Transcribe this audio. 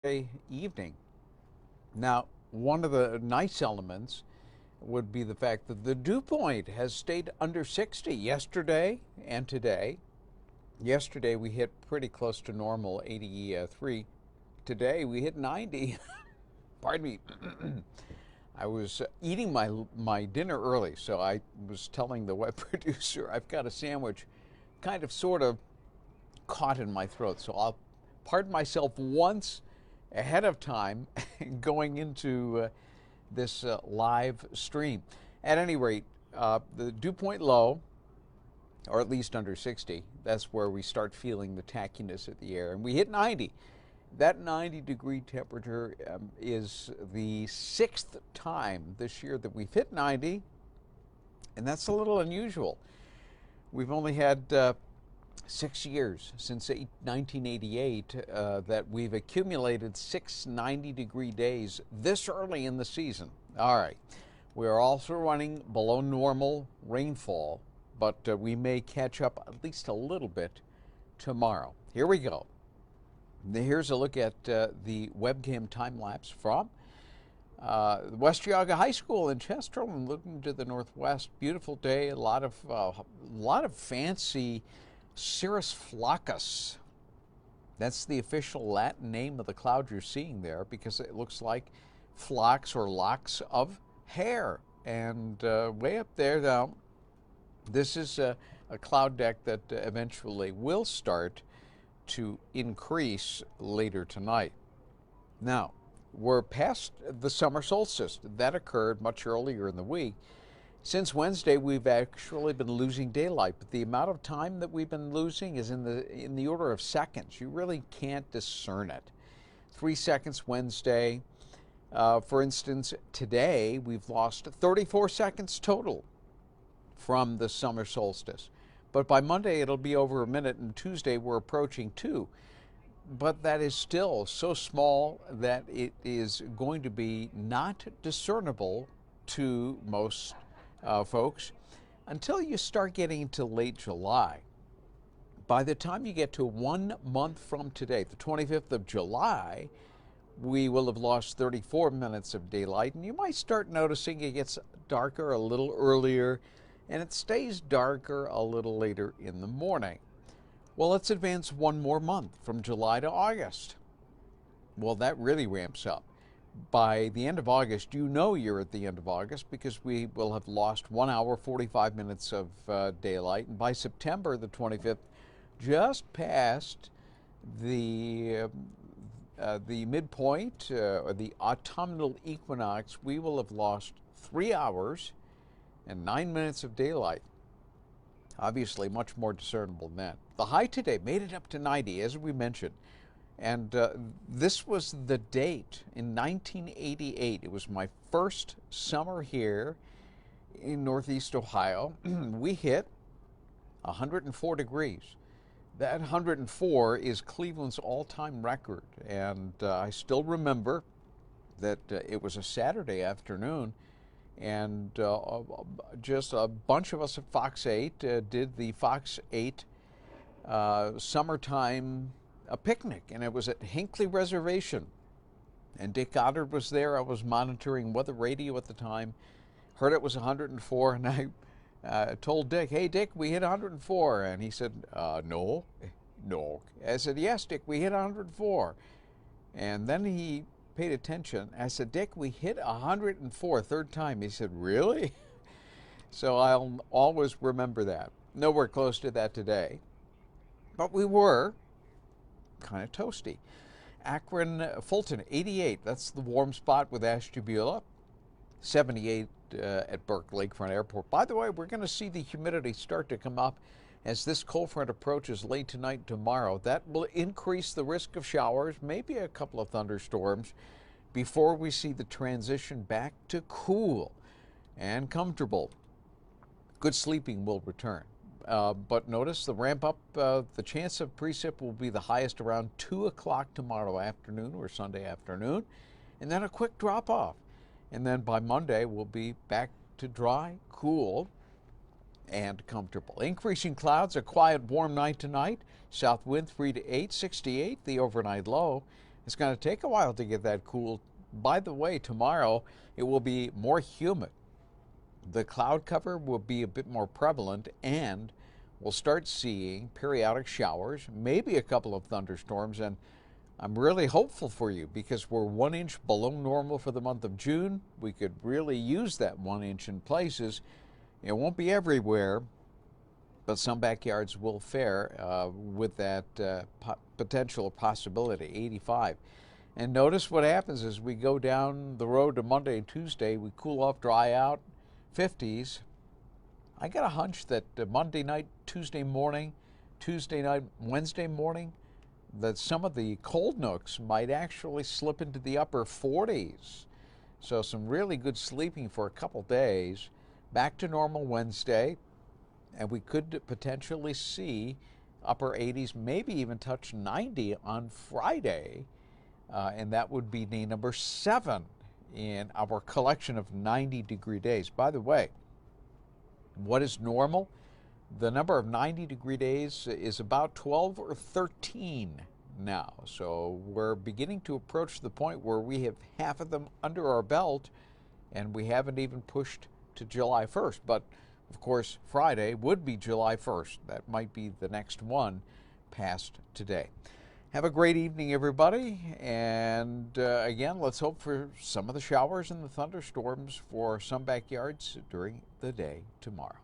evening. Now, one of the nice elements would be the fact that the dew point has stayed under 60 yesterday and today. Yesterday we hit pretty close to normal, 83. Today we hit 90. Pardon me. I was eating my dinner early, so I was telling the web producer I've got a sandwich kind of sort of caught in my throat. So I'll pardon myself once ahead of time going into this live stream. At any rate, the dew point low, or at least under 60, that's where we start feeling the tackiness of the air. And we hit 90. That 90-degree temperature is the sixth time this year that we've hit 90, and that's a little unusual. We've only had 6 years since 1988 that we've accumulated 6 90-degree days this early in the season. All right. We are also running below normal rainfall, but we may catch up at least a little bit tomorrow. Here we go. Here's a look at the webcam time lapse from West Geauga High School in Chesterland, looking to the northwest. Beautiful day. A lot of fancy cirrus flockus. That's the official Latin name of the cloud you're seeing there, because it looks like flocks or locks of hair. And way up there now, this is a cloud deck that eventually will start to increase later tonight. Now, we're past the summer solstice. That occurred much earlier in the week. Since Wednesday, we've actually been losing daylight, but the amount of time that we've been losing is in the order of seconds. You really can't discern it. 3 seconds Wednesday. For instance, today we've lost 34 seconds total from the summer solstice. But by Monday, it'll be over a minute, and Tuesday, we're approaching 2. But that is still so small that it is going to be not discernible to most folks until you start getting into late July. By the time you get to 1 month from today, the 25th of July, we will have lost 34 minutes of daylight, and you might start noticing it gets darker a little earlier, and it stays darker a little later in the morning. Well, let's advance 1 more month from July to August. Well, that really ramps up. By the end of August, you know you're at the end of August, because we will have lost 1 hour, 45 minutes of daylight. And by September the 25th, just past the midpoint, or the autumnal equinox, we will have lost 3 hours and 9 minutes of daylight. Obviously, much more discernible then. The high today made it up to 90, as we mentioned. And this was the date in 1988. It was my first summer here in Northeast Ohio. We hit 104 degrees. That 104 is Cleveland's all-time record. And I still remember that it was a Saturday afternoon, and just a bunch of us at Fox 8 did the Fox 8 summertime picnic, and it was at Hinckley Reservation. And Dick Goddard was there. I was monitoring weather radio at the time. Heard it was 104, and I told Dick, "Hey, Dick, we hit 104." And he said, no. I said, "Yes, Dick, we hit 104. And then he paid attention. I said, "Dick, we hit 104, third time." He said, "Really?" So I'll always remember that. Nowhere close to that today. But we were kind of toasty. Akron, Fulton, 88. That's the warm spot with Ashtabula. 78 at Burke Lakefront Airport. By the way, we're going to see the humidity start to come up as this cold front approaches late tonight and tomorrow. That will increase the risk of showers, maybe a couple of thunderstorms, before we see the transition back to cool and comfortable. Good sleeping will return. But notice the ramp up, the chance of precip will be the highest around 2 o'clock tomorrow afternoon or Sunday afternoon, and then a quick drop off. And then by Monday, we'll be back to dry, cool, and comfortable. Increasing clouds, a quiet, warm night tonight. South wind 3 to 8, 68, the overnight low. It's going to take a while to get that cool. By the way, tomorrow it will be more humid. The cloud cover will be a bit more prevalent, and we'll start seeing periodic showers, maybe a couple of thunderstorms, and I'm really hopeful for you because we're 1 inch below normal for the month of June. We could really use that 1 inch in places. It won't be everywhere, but some backyards will fare with that potential possibility, 85. And notice what happens as we go down the road to Monday and Tuesday. We cool off, dry out, 50s. I got a hunch that Monday night, Tuesday morning, Tuesday night, Wednesday morning, that some of the cold nooks might actually slip into the upper 40s. So some really good sleeping for a couple days. Back to normal Wednesday, and we could potentially see upper 80s, maybe even touch 90 on Friday, and that would be day number 7 in our collection of 90-degree days. By the way, what is normal? The number of 90-degree days is about 12 or 13 now. So we're beginning to approach the point where we have half of them under our belt, and we haven't even pushed to July 1st. But, of course, Friday would be July 1st. That might be the next one past today. Have a great evening, everybody. And again, let's hope for some of the showers and the thunderstorms for some backyards during the day tomorrow.